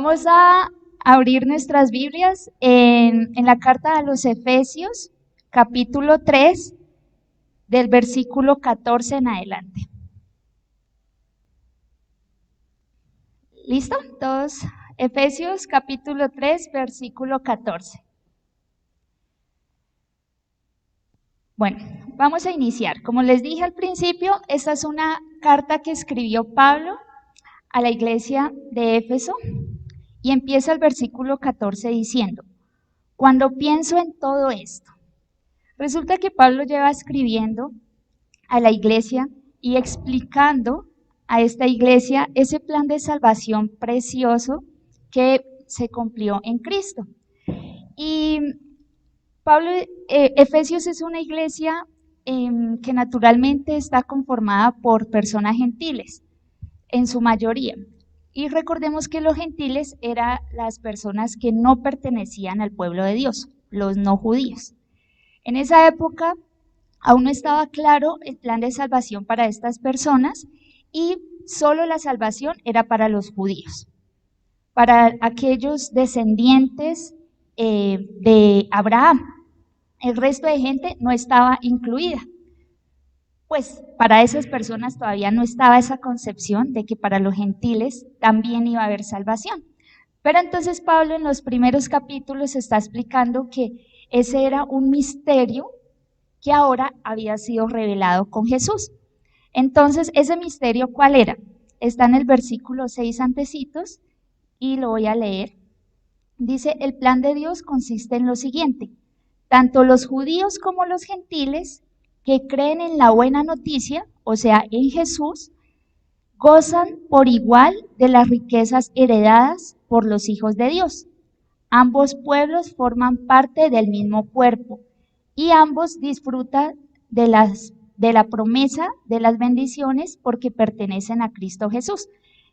Vamos a abrir nuestras Biblias en la carta a los Efesios, capítulo 3, del versículo 14 en adelante. ¿Listo? Todos. Efesios, capítulo 3, versículo 14. Bueno, vamos a iniciar. Como les dije al principio, esta es una carta que escribió Pablo a la iglesia de Éfeso y empieza el versículo 14 diciendo: cuando pienso en todo esto. Resulta que Pablo lleva escribiendo a la iglesia y explicando a esta iglesia ese plan de salvación precioso que se cumplió en Cristo. Y Pablo, Efesios es una iglesia que naturalmente está conformada por personas gentiles, en su mayoría. Y recordemos que los gentiles eran las personas que no pertenecían al pueblo de Dios, los no judíos. En esa época aún no estaba claro el plan de salvación para estas personas y solo la salvación era para los judíos, para aquellos descendientes de Abraham. El resto de gente no estaba incluida. Pues para esas personas todavía no estaba esa concepción de que para los gentiles también iba a haber salvación. Pero entonces Pablo en los primeros capítulos está explicando que ese era un misterio que ahora había sido revelado con Jesús. Entonces, ¿ese misterio cuál era? Está en el versículo 6 antecitos y lo voy a leer. Dice: el plan de Dios consiste en lo siguiente: tanto los judíos como los gentiles que creen en la buena noticia, o sea, en Jesús, gozan por igual de las riquezas heredadas por los hijos de Dios. Ambos pueblos forman parte del mismo cuerpo y ambos disfrutan de la promesa de las bendiciones porque pertenecen a Cristo Jesús.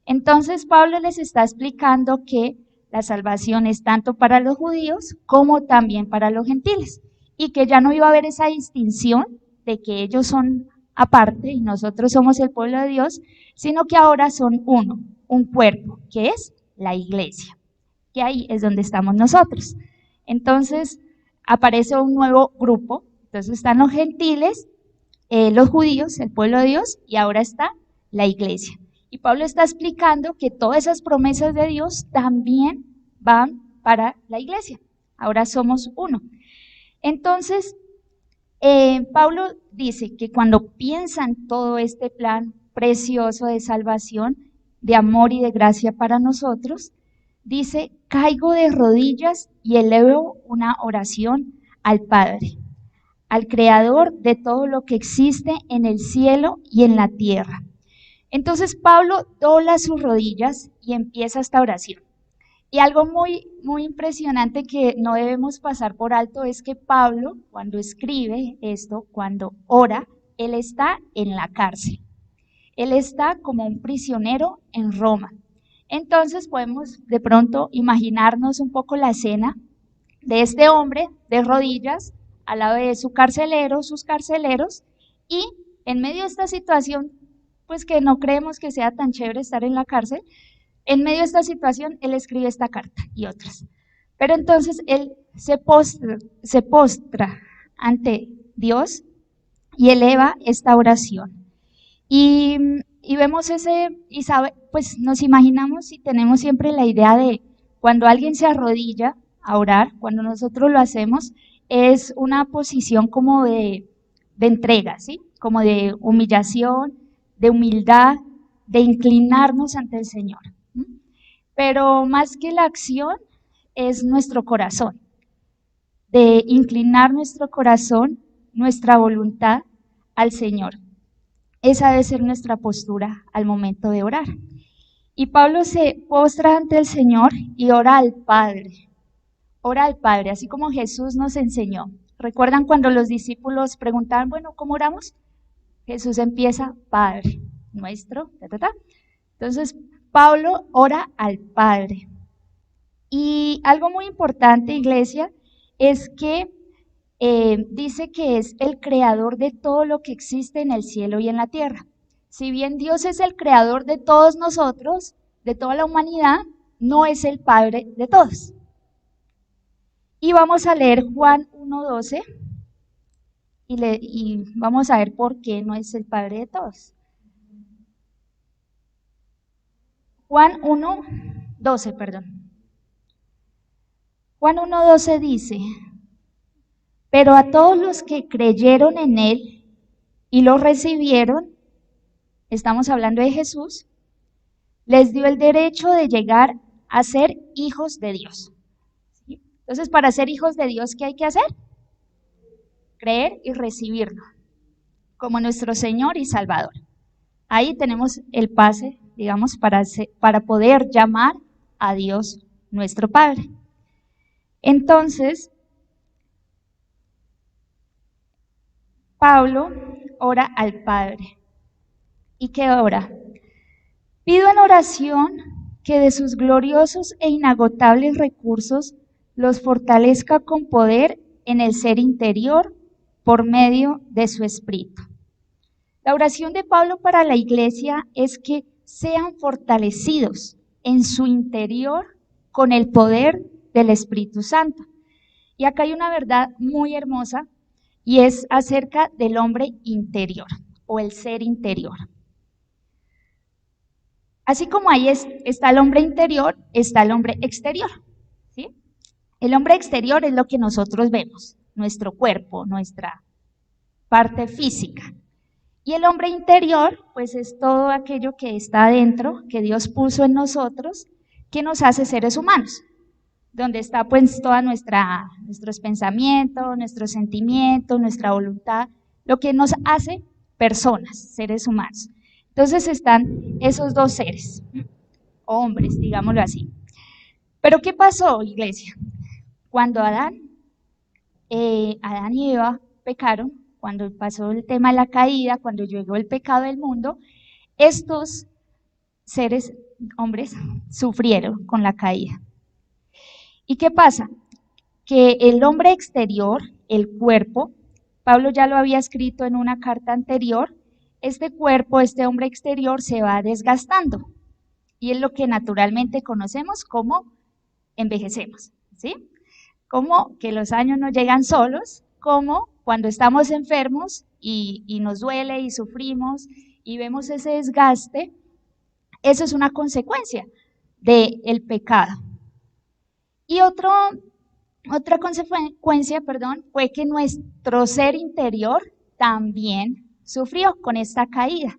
Entonces Pablo les está explicando que la salvación es tanto para los judíos como también para los gentiles y que ya no iba a haber esa distinción de que ellos son aparte y nosotros somos el pueblo de Dios, sino que ahora son uno, un cuerpo, que es la iglesia, que ahí es donde estamos nosotros. Entonces aparece un nuevo grupo, entonces están los gentiles, los judíos, el pueblo de Dios, y ahora está la iglesia. Y Pablo está explicando que todas esas promesas de Dios también van para la iglesia. Ahora somos uno. Entonces, Pablo dice que cuando piensan todo este plan precioso de salvación, de amor y de gracia para nosotros, dice: caigo de rodillas y elevo una oración al Padre, al Creador de todo lo que existe en el cielo y en la tierra. Entonces Pablo dobla sus rodillas y empieza esta oración. Y algo muy impresionante que no debemos pasar por alto es que Pablo, cuando escribe esto, cuando ora, él está en la cárcel. Él está como un prisionero en Roma. Entonces podemos de pronto imaginarnos un poco la escena de este hombre de rodillas al lado de su carcelero, sus carceleros, y en medio de esta situación, pues que no creemos que sea tan chévere estar en la cárcel, en medio de esta situación él escribe esta carta y otras. Pero entonces él se postra ante Dios y eleva esta oración. Y vemos y pues nos imaginamos y tenemos siempre la idea de cuando alguien se arrodilla a orar, cuando nosotros lo hacemos, es una posición como de entrega, ¿sí? Como de humillación, de humildad, de inclinarnos ante el Señor. Pero más que la acción es nuestro corazón, de inclinar nuestro corazón, nuestra voluntad al Señor. Esa debe ser nuestra postura al momento de orar. Y Pablo se postra ante el Señor y ora al Padre. Ora al Padre, así como Jesús nos enseñó. ¿Recuerdan cuando los discípulos preguntaban, bueno, ¿cómo oramos? Jesús empieza: Padre nuestro, Entonces, Pablo ora al Padre. Y algo muy importante, iglesia, es que dice que es el creador de todo lo que existe en el cielo y en la tierra. Si bien Dios es el creador de todos nosotros, de toda la humanidad, no es el Padre de todos. Y vamos a leer Juan 1:12 y vamos a ver por qué no es el Padre de todos. Juan 1:12, perdón. Juan 1:12 dice: pero a todos los que creyeron en Él y lo recibieron, estamos hablando de Jesús, les dio el derecho de llegar a ser hijos de Dios. ¿Sí? Entonces, para ser hijos de Dios, ¿qué hay que hacer? Creer y recibirlo como nuestro Señor y Salvador. Ahí tenemos el pase, digamos, para poder llamar a Dios nuestro Padre. Entonces, Pablo ora al Padre. ¿Y qué ora? Pido en oración que de sus gloriosos e inagotables recursos los fortalezca con poder en el ser interior por medio de su Espíritu. La oración de Pablo para la iglesia es que sean fortalecidos en su interior con el poder del Espíritu Santo. Y acá hay una verdad muy hermosa y es acerca del hombre interior o el ser interior. Así como ahí está el hombre interior, está el hombre exterior, ¿sí? El hombre exterior es lo que nosotros vemos, nuestro cuerpo, nuestra parte física. Y el hombre interior, pues es todo aquello que está adentro, que Dios puso en nosotros, que nos hace seres humanos, donde está pues toda nuestros pensamientos, nuestros sentimientos, nuestra voluntad, lo que nos hace personas, seres humanos. Entonces están esos dos seres, hombres, digámoslo así. Pero ¿qué pasó, iglesia? Cuando Adán y Eva pecaron, cuando pasó el tema de la caída, cuando llegó el pecado del mundo, estos seres, hombres, sufrieron con la caída. ¿Y qué pasa? Que el hombre exterior, el cuerpo, Pablo ya lo había escrito en una carta anterior, este cuerpo, este hombre exterior se va desgastando y es lo que naturalmente conocemos como envejecemos, ¿sí? Como que los años no llegan solos, como cuando estamos enfermos y nos duele y sufrimos y vemos ese desgaste, eso es una consecuencia del pecado. Y otra consecuencia, fue que nuestro ser interior también sufrió con esta caída.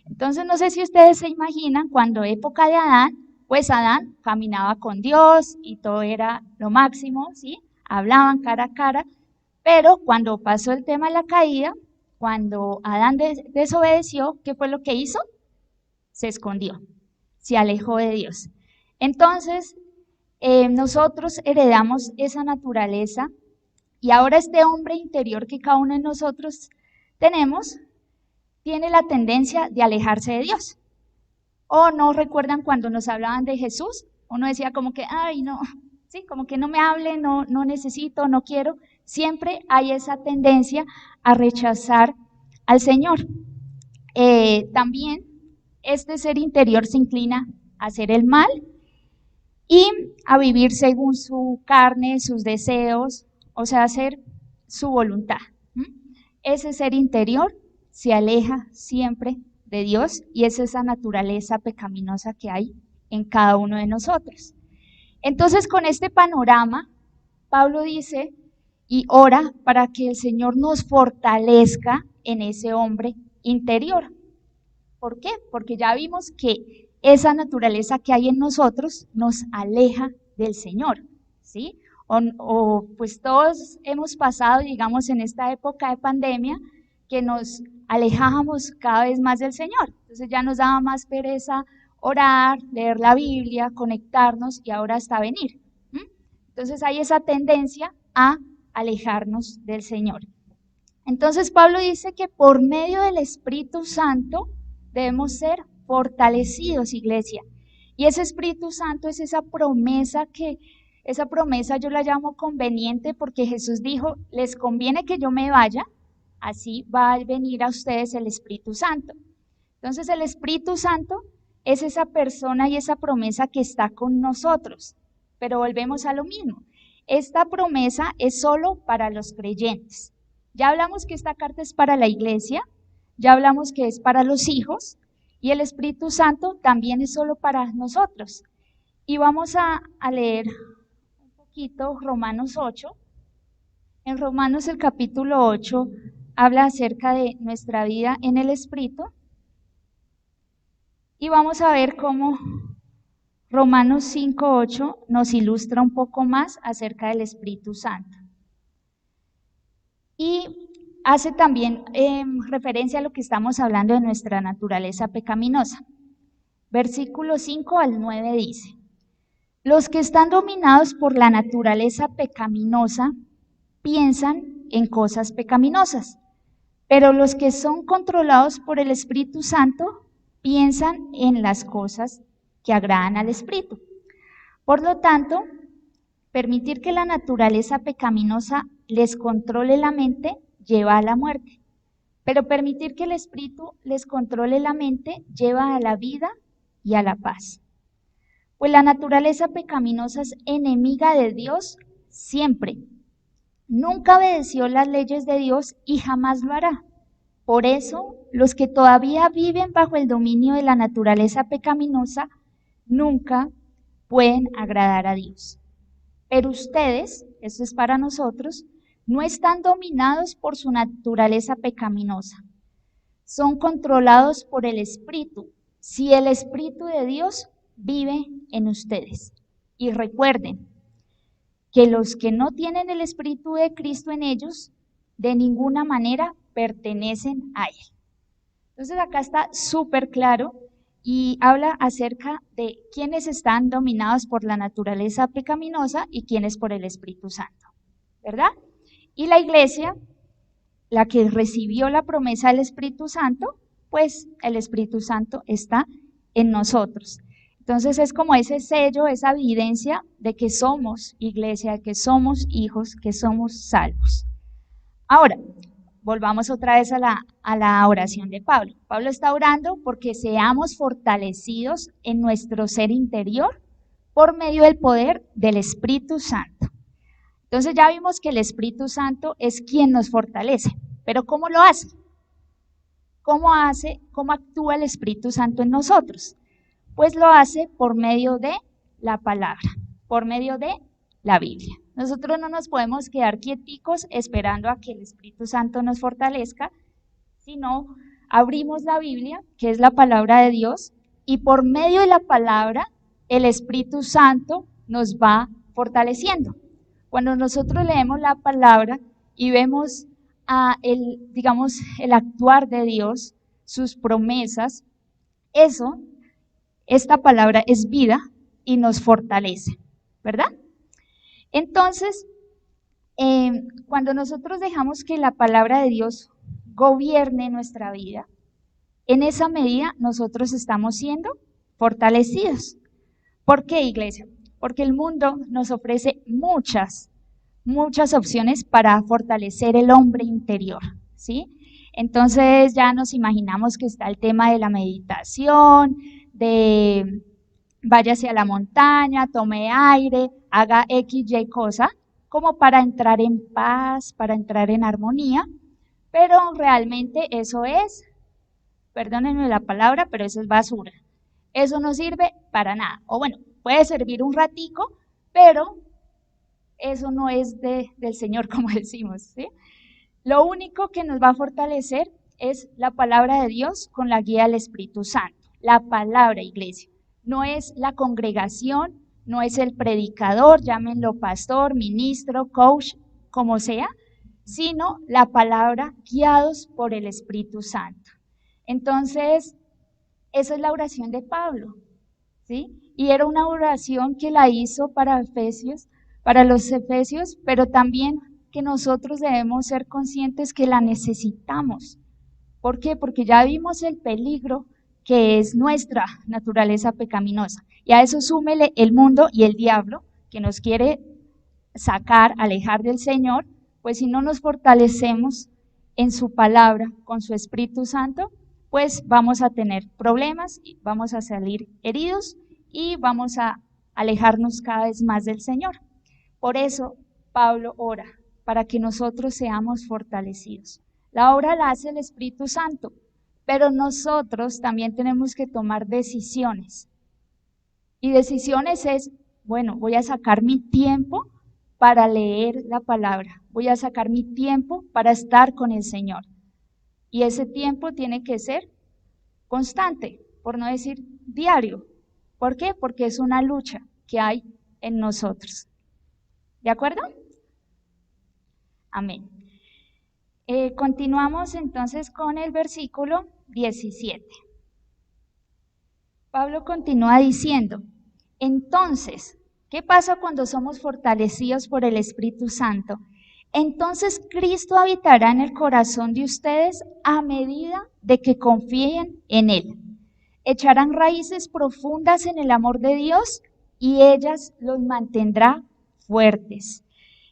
Entonces, no sé si ustedes se imaginan cuando época de Adán, pues Adán caminaba con Dios y todo era lo máximo, ¿sí? Hablaban cara a cara, pero cuando pasó el tema de la caída, cuando Adán desobedeció, ¿qué fue lo que hizo? Se escondió, se alejó de Dios. Entonces, nosotros heredamos esa naturaleza y ahora este hombre interior que cada uno de nosotros tenemos, tiene la tendencia de alejarse de Dios. ¿O no recuerdan cuando nos hablaban de Jesús? Uno decía como que, ay no, sí, como que no me hable, no necesito, no quiero. Siempre hay esa tendencia a rechazar al Señor. También este ser interior se inclina a hacer el mal y a vivir según su carne, sus deseos, o sea, hacer su voluntad. Ese ser interior se aleja siempre de Dios y es esa naturaleza pecaminosa que hay en cada uno de nosotros. Entonces, con este panorama, Pablo dice y ora para que el Señor nos fortalezca en ese hombre interior. ¿Por qué? Porque ya vimos que esa naturaleza que hay en nosotros nos aleja del Señor, ¿sí? O pues todos hemos pasado, digamos, en esta época de pandemia, que nos alejábamos cada vez más del Señor. Entonces ya nos daba más pereza orar, leer la Biblia, conectarnos y ahora hasta venir. Entonces hay esa tendencia a alejarnos del Señor. Entonces Pablo dice que por medio del Espíritu Santo debemos ser fortalecidos, iglesia. Y ese Espíritu Santo es esa promesa yo la llamo conveniente porque Jesús dijo, les conviene que yo me vaya, así va a venir a ustedes el Espíritu Santo. Entonces el Espíritu Santo es esa persona y esa promesa que está con nosotros. Pero volvemos a lo mismo. Esta promesa es solo para los creyentes. Ya hablamos que esta carta es para la iglesia, ya hablamos que es para los hijos, y el Espíritu Santo también es solo para nosotros. Y vamos a leer un poquito Romanos 8. En Romanos el capítulo 8 habla acerca de nuestra vida en el Espíritu. Y vamos a ver cómo Romanos 5:8 nos ilustra un poco más acerca del Espíritu Santo. Y hace también referencia a lo que estamos hablando de nuestra naturaleza pecaminosa. Versículo 5 al 9 dice: los que están dominados por la naturaleza pecaminosa piensan en cosas pecaminosas, pero los que son controlados por el Espíritu Santo piensan en las cosas que agradan al Espíritu. Por lo tanto, permitir que la naturaleza pecaminosa les controle la mente lleva a la muerte, pero permitir que el Espíritu les controle la mente lleva a la vida y a la paz. Pues la naturaleza pecaminosa es enemiga de Dios siempre. Nunca obedeció las leyes de Dios y jamás lo hará. Por eso, los que todavía viven bajo el dominio de la naturaleza pecaminosa nunca pueden agradar a Dios. Pero ustedes, esto es para nosotros, no están dominados por su naturaleza pecaminosa. Son controlados por el Espíritu, si el Espíritu de Dios vive en ustedes. Y recuerden que los que no tienen el Espíritu de Cristo en ellos, de ninguna manera pertenecen a Él. Entonces acá está súper claro y habla acerca de quiénes están dominados por la naturaleza pecaminosa y quiénes por el Espíritu Santo, ¿verdad? Y la iglesia, la que recibió la promesa del Espíritu Santo, pues el Espíritu Santo está en nosotros. Entonces es como ese sello, esa evidencia de que somos iglesia, de que somos hijos, que somos salvos. Ahora, volvamos otra vez a la oración de Pablo. Pablo está orando porque seamos fortalecidos en nuestro ser interior por medio del poder del Espíritu Santo. Entonces ya vimos que el Espíritu Santo es quien nos fortalece, pero ¿cómo lo hace? ¿Cómo actúa el Espíritu Santo en nosotros? Pues lo hace por medio de la palabra, por medio de la Biblia. Nosotros no nos podemos quedar quieticos esperando a que el Espíritu Santo nos fortalezca, sino abrimos la Biblia, que es la palabra de Dios, y por medio de la palabra el Espíritu Santo nos va fortaleciendo. Cuando nosotros leemos la palabra y vemos el actuar de Dios, sus promesas, esta palabra es vida y nos fortalece, ¿verdad? Entonces, cuando nosotros dejamos que la palabra de Dios gobierne nuestra vida, en esa medida nosotros estamos siendo fortalecidos. ¿Por qué, iglesia? Porque el mundo nos ofrece muchas opciones para fortalecer el hombre interior, ¿sí? Entonces ya nos imaginamos que está el tema de la meditación, de váyase a la montaña, tome aire, haga X, Y cosa, como para entrar en paz, para entrar en armonía, pero realmente eso es, perdónenme la palabra, pero eso es basura. Eso no sirve para nada. O bueno, puede servir un ratico, pero eso no es del Señor, como decimos, ¿sí? Lo único que nos va a fortalecer es la palabra de Dios con la guía del Espíritu Santo. La palabra, iglesia. No es la congregación, no es el predicador, llámenlo pastor, ministro, coach, como sea, sino la palabra guiados por el Espíritu Santo. Entonces, esa es la oración de Pablo, ¿sí? Y era una oración que la hizo para los efesios, pero también que nosotros debemos ser conscientes que la necesitamos. ¿Por qué? Porque ya vimos el peligro que es nuestra naturaleza pecaminosa. Y a eso súmele el mundo y el diablo, que nos quiere sacar, alejar del Señor, pues si no nos fortalecemos en su palabra, con su Espíritu Santo, pues vamos a tener problemas, vamos a salir heridos y vamos a alejarnos cada vez más del Señor. Por eso Pablo ora, para que nosotros seamos fortalecidos. La obra la hace el Espíritu Santo, pero nosotros también tenemos que tomar decisiones. Y decisiones es, bueno, voy a sacar mi tiempo para leer la palabra, voy a sacar mi tiempo para estar con el Señor. Y ese tiempo tiene que ser constante, por no decir diario. ¿Por qué? Porque es una lucha que hay en nosotros. ¿De acuerdo? Amén. Continuamos entonces con el versículo 17. Pablo continúa diciendo, entonces, ¿qué pasa cuando somos fortalecidos por el Espíritu Santo? Entonces Cristo habitará en el corazón de ustedes a medida de que confíen en Él. Echarán raíces profundas en el amor de Dios y ellas los mantendrá fuertes.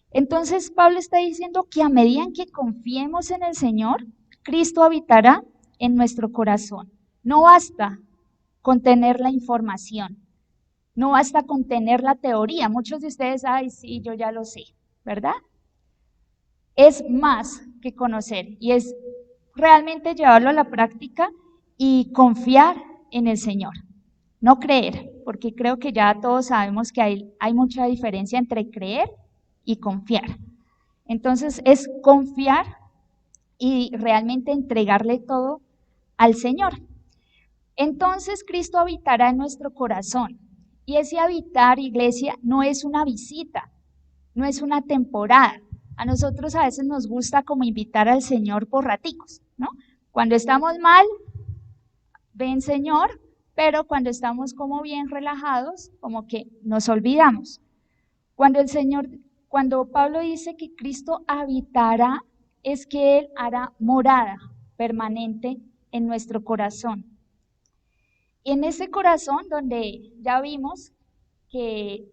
Entonces Pablo está diciendo que a medida en que confiemos en el Señor, Cristo habitará en nuestro corazón. No basta con tener la información, no basta con tener la teoría. Muchos de ustedes, ay, sí, yo ya lo sé, ¿verdad? Es más que conocer y es realmente llevarlo a la práctica y confiar en el Señor. No creer, porque creo que ya todos sabemos que hay mucha diferencia entre creer y confiar. Entonces es confiar y realmente entregarle todo al Señor. Entonces Cristo habitará en nuestro corazón. Y ese habitar, iglesia, no es una visita, no es una temporada. A nosotros a veces nos gusta como invitar al Señor por raticos, ¿no? Cuando estamos mal, ven Señor, pero cuando estamos como bien relajados, como que nos olvidamos. Cuando Pablo dice que Cristo habitará, es que Él hará morada permanente en nuestro corazón. Y en ese corazón donde ya vimos que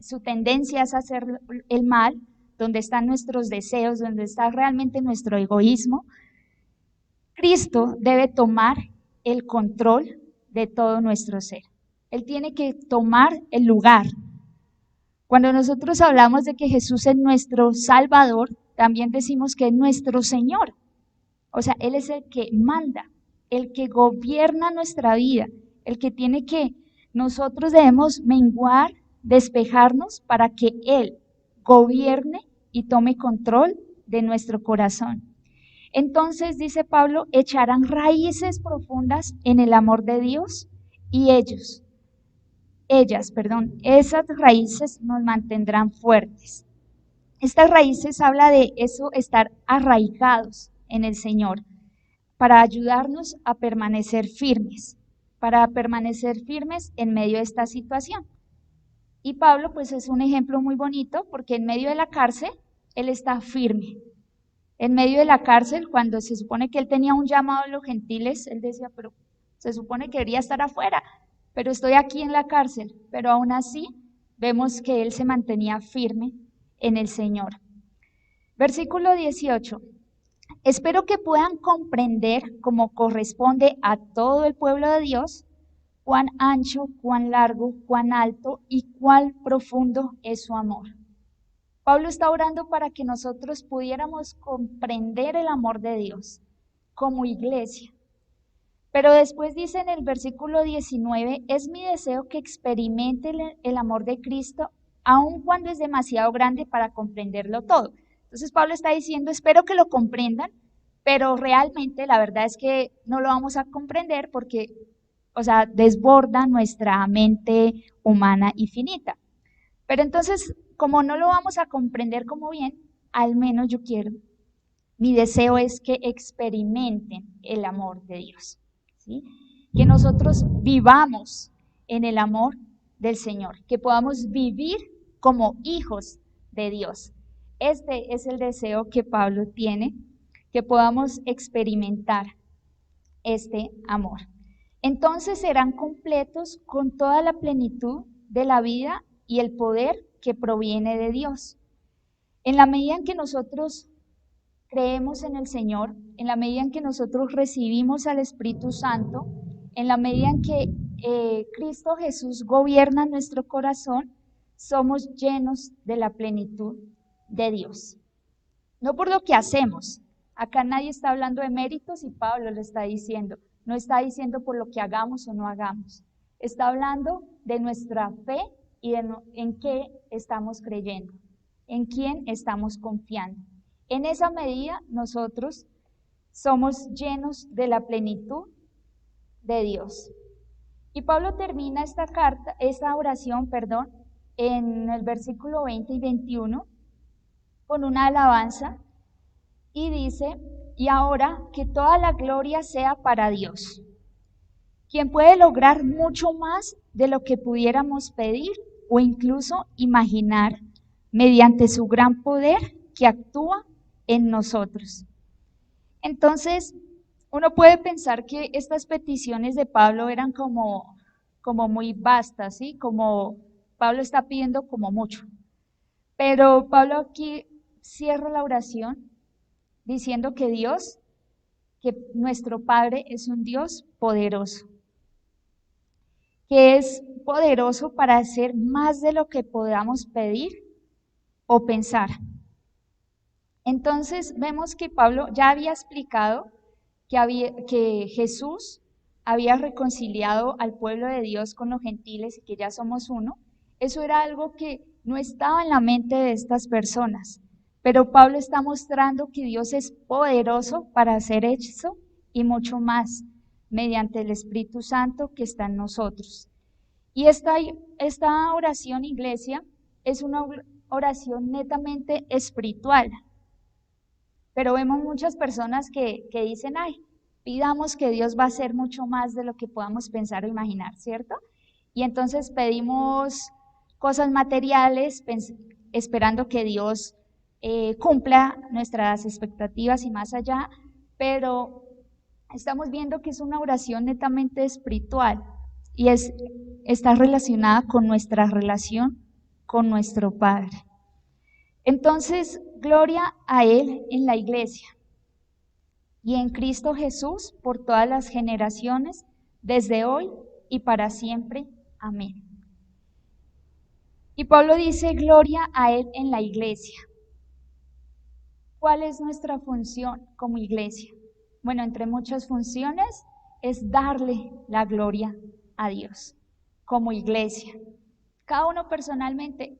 su tendencia es hacer el mal, donde están nuestros deseos, donde está realmente nuestro egoísmo, Cristo debe tomar el control de todo nuestro ser. Él tiene que tomar el lugar. Cuando nosotros hablamos de que Jesús es nuestro Salvador, también decimos que es nuestro Señor. O sea, Él es el que manda, el que gobierna nuestra vida, el que tiene que, nosotros debemos menguar, despejarnos para que Él gobierne y tome control de nuestro corazón. Entonces, dice Pablo, echarán raíces profundas en el amor de Dios y esas raíces nos mantendrán fuertes. Estas raíces habla de eso, estar arraigados en el Señor, para ayudarnos a permanecer firmes, en medio de esta situación. Y Pablo, pues es un ejemplo muy bonito, porque en medio de la cárcel, él está firme. En medio de la cárcel, cuando se supone que él tenía un llamado a los gentiles, él decía, pero se supone que debería estar afuera, pero estoy aquí en la cárcel. Pero aún así, vemos que él se mantenía firme en el Señor. Versículo 18. Espero que puedan comprender, como corresponde a todo el pueblo de Dios, cuán ancho, cuán largo, cuán alto y cuán profundo es su amor. Pablo está orando para que nosotros pudiéramos comprender el amor de Dios como iglesia. Pero después dice en el versículo 19, es mi deseo que experimenten el amor de Cristo, aun cuando es demasiado grande para comprenderlo todo. Entonces Pablo está diciendo, espero que lo comprendan, pero realmente la verdad es que no lo vamos a comprender porque, desborda nuestra mente humana y finita. Pero entonces, como no lo vamos a comprender como bien, al menos mi deseo es que experimenten el amor de Dios, ¿sí? Que nosotros vivamos en el amor del Señor, que podamos vivir como hijos de Dios. Este es el deseo que Pablo tiene, que podamos experimentar este amor. Entonces serán completos con toda la plenitud de la vida y el poder que proviene de Dios. En la medida en que nosotros creemos en el Señor, en la medida en que nosotros recibimos al Espíritu Santo, en la medida en que Cristo Jesús gobierna nuestro corazón, somos llenos de la plenitud de Dios. No por lo que hacemos. Acá nadie está hablando de méritos y Pablo lo está diciendo. No está diciendo por lo que hagamos o no hagamos. Está hablando de nuestra fe y en qué estamos creyendo, en quién estamos confiando. En esa medida nosotros somos llenos de la plenitud de Dios. Y Pablo termina esta oración, en el versículo 20 y 21 con una alabanza y dice: y ahora que toda la gloria sea para Dios, quien puede lograr mucho más de lo que pudiéramos pedir o incluso imaginar mediante su gran poder que actúa en nosotros. Entonces, uno puede pensar que estas peticiones de Pablo eran como muy vastas, ¿sí? Como Pablo está pidiendo como mucho. Pero Pablo aquí cierra la oración diciendo que Dios, que nuestro Padre es un Dios poderoso, que es poderoso para hacer más de lo que podamos pedir o pensar. Entonces vemos que Pablo ya había explicado que Jesús había reconciliado al pueblo de Dios con los gentiles y que ya somos uno. Eso era algo que no estaba en la mente de estas personas, pero Pablo está mostrando que Dios es poderoso para hacer eso y mucho más mediante el Espíritu Santo que está en nosotros. Y esta oración, iglesia, es una oración netamente espiritual. Pero vemos muchas personas que dicen: ay, pidamos que Dios va a hacer mucho más de lo que podamos pensar o imaginar, ¿cierto? Y entonces pedimos cosas materiales esperando que Dios cumpla nuestras expectativas y más allá, pero estamos viendo que es una oración netamente espiritual y está relacionada con nuestra relación con nuestro Padre. Entonces, gloria a Él en la iglesia y en Cristo Jesús por todas las generaciones, desde hoy y para siempre. Amén. Y Pablo dice: gloria a Él en la iglesia. ¿Cuál es nuestra función como iglesia? Bueno, entre muchas funciones es darle la gloria a Dios como iglesia. Cada uno personalmente,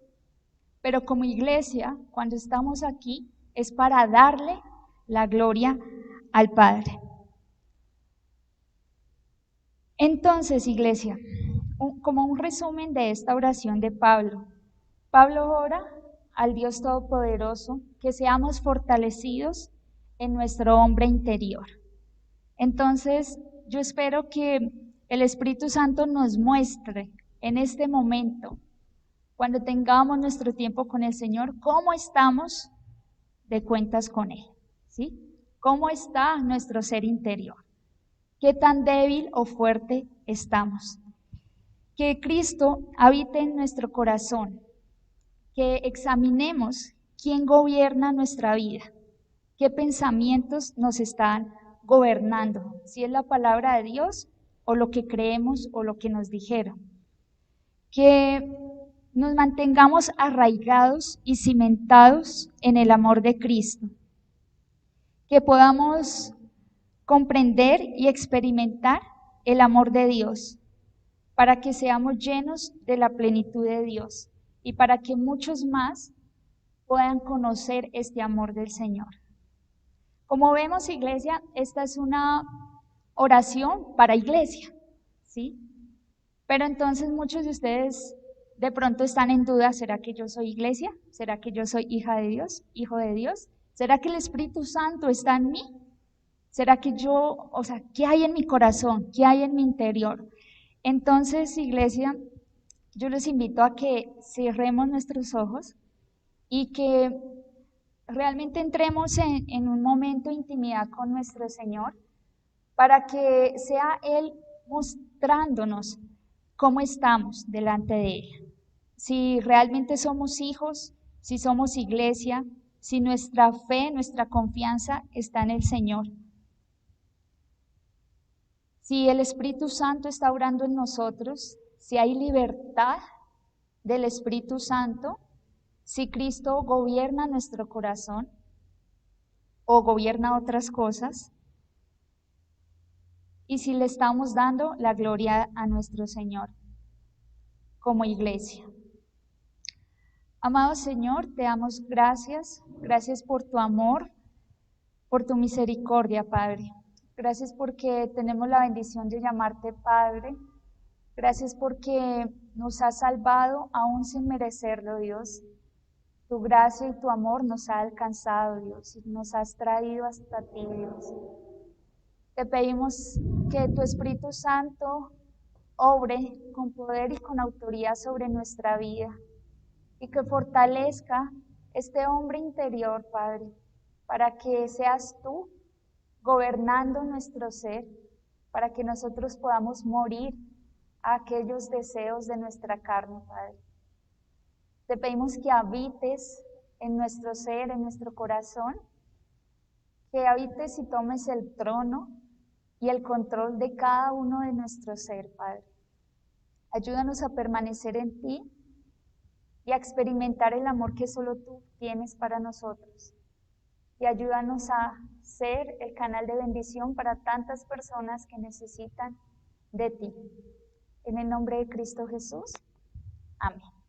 pero como iglesia, cuando estamos aquí, es para darle la gloria al Padre. Entonces, iglesia, como un resumen de esta oración de Pablo, Pablo ora al Dios Todopoderoso que seamos fortalecidos en nuestro hombre interior. Entonces, yo espero que el Espíritu Santo nos muestre en este momento, cuando tengamos nuestro tiempo con el Señor, cómo estamos de cuentas con Él, ¿sí? ¿Cómo está nuestro ser interior? ¿Qué tan débil o fuerte estamos? Que Cristo habite en nuestro corazón, que examinemos quién gobierna nuestra vida, qué pensamientos nos están gobernando, si es la palabra de Dios o lo que creemos o lo que nos dijeron. Que nos mantengamos arraigados y cimentados en el amor de Cristo, que podamos comprender y experimentar el amor de Dios, para que seamos llenos de la plenitud de Dios y para que muchos más puedan conocer este amor del Señor. Como vemos, iglesia, esta es una oración para iglesia, ¿sí? Pero entonces muchos de ustedes de pronto están en duda: ¿será que yo soy iglesia? ¿Será que yo soy hija de Dios, hijo de Dios? ¿Será que el Espíritu Santo está en mí? ¿Será que qué hay en mi corazón? ¿Qué hay en mi interior? Entonces, iglesia, yo los invito a que cerremos nuestros ojos y que realmente entremos en un momento de intimidad con nuestro Señor, para que sea Él mostrándonos cómo estamos delante de Él. Si realmente somos hijos, si somos iglesia, si nuestra fe, nuestra confianza está en el Señor. Si el Espíritu Santo está obrando en nosotros, si hay libertad del Espíritu Santo, si Cristo gobierna nuestro corazón o gobierna otras cosas, y si le estamos dando la gloria a nuestro Señor como iglesia. Amado Señor, te damos gracias, gracias por tu amor, por tu misericordia, Padre. Gracias porque tenemos la bendición de llamarte Padre. Gracias porque nos has salvado aún sin merecerlo, Dios. Tu gracia y tu amor nos ha alcanzado, Dios, y nos has traído hasta ti, Dios. Te pedimos que tu Espíritu Santo obre con poder y con autoridad sobre nuestra vida y que fortalezca este hombre interior, Padre, para que seas tú gobernando nuestro ser, para que nosotros podamos morir a aquellos deseos de nuestra carne, Padre. Te pedimos que habites en nuestro ser, en nuestro corazón, que habites y tomes el trono y el control de cada uno de nuestro ser, Padre. Ayúdanos a permanecer en ti y a experimentar el amor que solo tú tienes para nosotros. Y ayúdanos a ser el canal de bendición para tantas personas que necesitan de ti. En el nombre de Cristo Jesús. Amén.